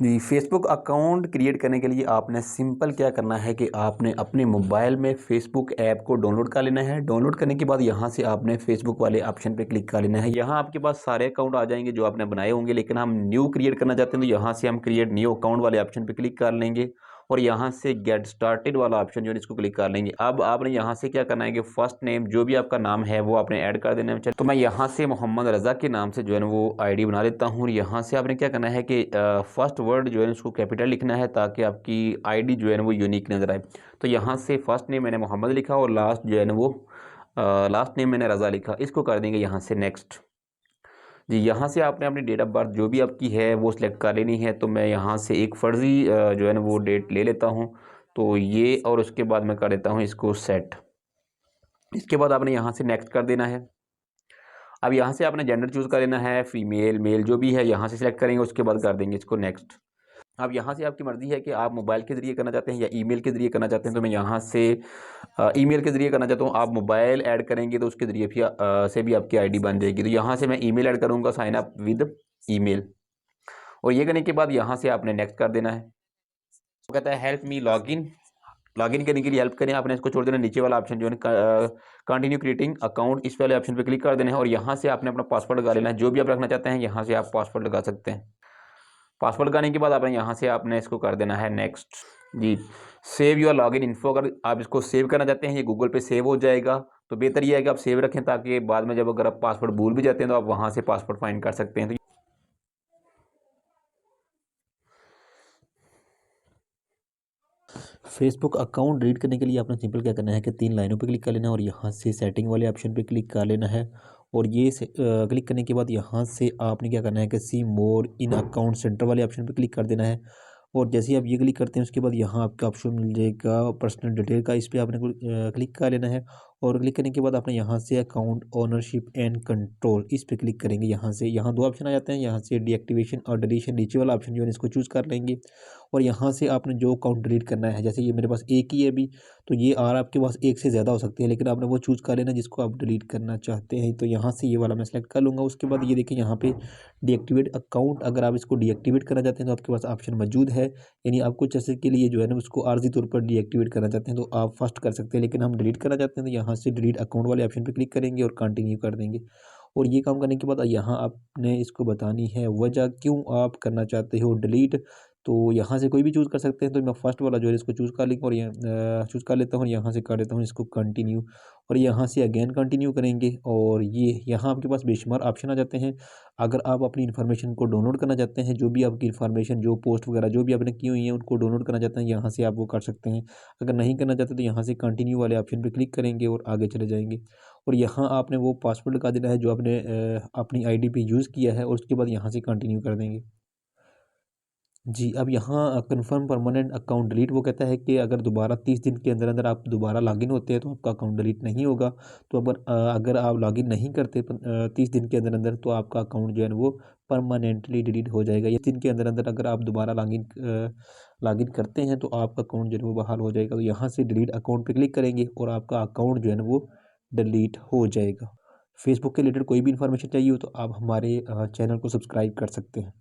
जी, Facebook account create करने के लिए आपने सिंपल क्या करना है कि आपने अपने मोबाइल में फेसबुक ऐप को डाउनलोड कर लेना है। डाउनलोड करने के बाद यहाँ से आपने फेसबुक वाले ऑप्शन पे क्लिक कर लेना है। यहाँ आपके पास सारे अकाउंट आ जाएंगे जो आपने बनाए होंगे, लेकिन हम न्यू क्रिएट करना चाहते हैं तो यहाँ से हम क्रिएट न्यू अकाउंट वाले ऑप्शन पे क्लिक कर लेंगे और यहाँ से गेट स्टार्टेड वाला ऑप्शन जो है इसको क्लिक कर लेंगे। अब आपने यहाँ से क्या करना है कि फर्स्ट नेम जो भी आपका नाम है वो आपने ऐड कर देना है। तो मैं यहाँ से मोहम्मद रज़ा के नाम से जो है ना वो आईडी बना लेता हूँ। यहाँ से आपने क्या करना है कि फर्स्ट वर्ड जो है उसको कैपिटल लिखना है ताकि आपकी आईडी जो है ना वो यूनिक नज़र आए। तो यहाँ से फर्स्ट नेम मैंने मोहम्मद लिखा और लास्ट जो है ना वो लास्ट नेम मैंने रज़ा लिखा। इसको कर देंगे यहाँ से नेक्स्ट। जी, यहाँ से आपने अपनी डेट ऑफ बर्थ जो भी आपकी है वो सिलेक्ट कर लेनी है। तो मैं यहाँ से एक फ़र्ज़ी जो है ना वो डेट ले लेता हूँ, तो ये, और उसके बाद मैं कर देता हूँ इसको सेट। इसके बाद आपने यहाँ से नेक्स्ट कर देना है। अब यहाँ से आपने जेंडर चूज़ कर लेना है, फीमेल मेल जो भी है यहाँ से सिलेक्ट करेंगे, उसके बाद कर देंगे इसको नेक्स्ट। अब यहाँ से आपकी मर्ज़ी है कि आप मोबाइल के ज़रिए करना चाहते हैं या ईमेल के ज़रिए करना चाहते हैं। तो मैं यहाँ से ईमेल के ज़रिए करना चाहता हूँ। आप मोबाइल ऐड करेंगे तो उसके ज़रिए भी से भी आपकी आईडी बन जाएगी। तो यहाँ से मैं ईमेल ऐड करूँगा, साइन अप विद ईमेल, और ये करने के बाद यहाँ से आपने नेक्स्ट कर देना है। वो कहता है हेल्प मी लॉगिन। लॉगिन करने के लिए हेल्प करें, आपने इसको छोड़ देना। नीचे वाला ऑप्शन जो है कंटिन्यू क्रिएटिंग अकाउंट, इस वाले ऑप्शन पे क्लिक कर देना है और यहाँ से आपने अपना पासवर्ड लगा लेना है। जो भी आप रखना चाहते हैं यहाँ से आप पासवर्ड लगा सकते हैं। पासवर्ड लगाने के बाद आपने यहाँ से आपने इसको कर देना है नेक्स्ट। जी, सेव योर लॉगिन इन्फो, अगर आप इसको सेव करना चाहते हैं ये गूगल पे सेव हो जाएगा। तो बेहतर ये है कि आप सेव रखें ताकि बाद में जब अगर आप पासवर्ड भूल भी जाते हैं तो आप वहाँ से पासवर्ड फाइंड कर सकते हैं। तो फेसबुक अकाउंट डिलीट करने के लिए आपने सिंपल क्या करना है कि 3 लाइनों पे क्लिक कर लेना है और यहाँ से सेटिंग वाले ऑप्शन पे क्लिक कर लेना है। और ये क्लिक करने के बाद यहाँ से आपने क्या करना है कि सी मोर इन अकाउंट सेंटर वाले ऑप्शन पे क्लिक कर देना है। और जैसे ही आप ये क्लिक करते हैं उसके बाद यहाँ आपका ऑप्शन मिल जाएगा पर्सनल डिटेल का, इस पर आपने क्लिक कर लेना है। और क्लिक करने के बाद आपने यहाँ से अकाउंट ओनरशिप एंड कंट्रोल, इस पर क्लिक करेंगे। यहाँ से यहाँ 2 ऑप्शन आ जाते हैं, यहाँ से डीएक्टिवेशन और डिलीशन, नीचे वाला ऑप्शन जो है इसको चूज़ कर लेंगे। और यहाँ से आपने जो अकाउंट डिलीट करना है, जैसे ये मेरे पास एक ही है अभी, तो ये और आपके पास एक से ज़्यादा हो सकते हैं, लेकिन आपने वो चूज़ कर लेना जिसको आप डिलीट करना चाहते हैं। तो यहाँ से ये वाला मैं सेलेक्ट कर लूँगा। उसके बाद ये देखिए यहाँ पे डीएक्टिवेट अकाउंट, अगर आप इसको डीएक्टिवेट करना चाहते हैं तो आपके पास ऑप्शन मौजूद है। यानी आप कुछ ऐसे के लिए जो है ना उसको आर्जी तौर पर डीएक्टिवेट करना चाहते हैं तो आप फर्स्ट कर सकते हैं, लेकिन हम डिलीट करना चाहते हैं तो यहाँ से डिलीट अकाउंट वाले ऑप्शन पर क्लिक करेंगे और कंटिन्यू कर देंगे। और ये काम करने के बाद यहाँ आपने इसको बतानी है वजह क्यों आप करना चाहते हो डिलीट। तो यहाँ से कोई भी चूज़ कर सकते हैं, तो मैं फर्स्ट वाला जो है इसको चूज़ कर लेंगे और यहाँ चूज़ कर लेता हूँ और यहाँ से कर देता हूँ इसको कंटिन्यू। और यहाँ से अगेन कंटिन्यू करेंगे और ये यहाँ आपके पास बेशुमार ऑप्शन आ जाते हैं। अगर आप अपनी इन्फॉर्मेशन को डाउनलोड करना चाहते हैं, जो भी आपकी इन्फॉर्मेशन, जो पोस्ट वगैरह जो भी आपने की हुई है उनको डाउनलोड करना चाहते हैं, यहाँ से आप वो कर सकते हैं। अगर नहीं करना चाहते तो यहाँ से कंटिन्यू वाले ऑप्शन पर क्लिक करेंगे और आगे चले जाएंगे। और यहाँ आपने वो पासवर्ड लगा देना है जो आपने अपनी आईडी पे यूज़ किया है और उसके बाद यहाँ से कंटिन्यू कर देंगे। जी, अब यहाँ कन्फर्म परमानेंट अकाउंट डिलीट, वो कहता है कि अगर दोबारा 30 दिन के अंदर अंदर आप दोबारा लॉगिन होते हैं तो आपका अकाउंट डिलीट नहीं होगा। तो अगर आप लॉगिन नहीं करते 30 दिन के अंदर अंदर तो आपका अकाउंट जो है ना वो परमानेंटली डिलीट हो जाएगा। या दिन के अंदर अंदर अगर आप दोबारा लॉगिन करते हैं तो आपका अकाउंट जो है वो बहाल हो जाएगा। तो यहाँ से डिलीट अकाउंट पे क्लिक करेंगे और आपका अकाउंट जो है ना वो डिलीट हो जाएगा। फेसबुक के रिलेटेड कोई भी इन्फॉर्मेशन चाहिए हो तो आप हमारे चैनल को सब्सक्राइब कर सकते हैं।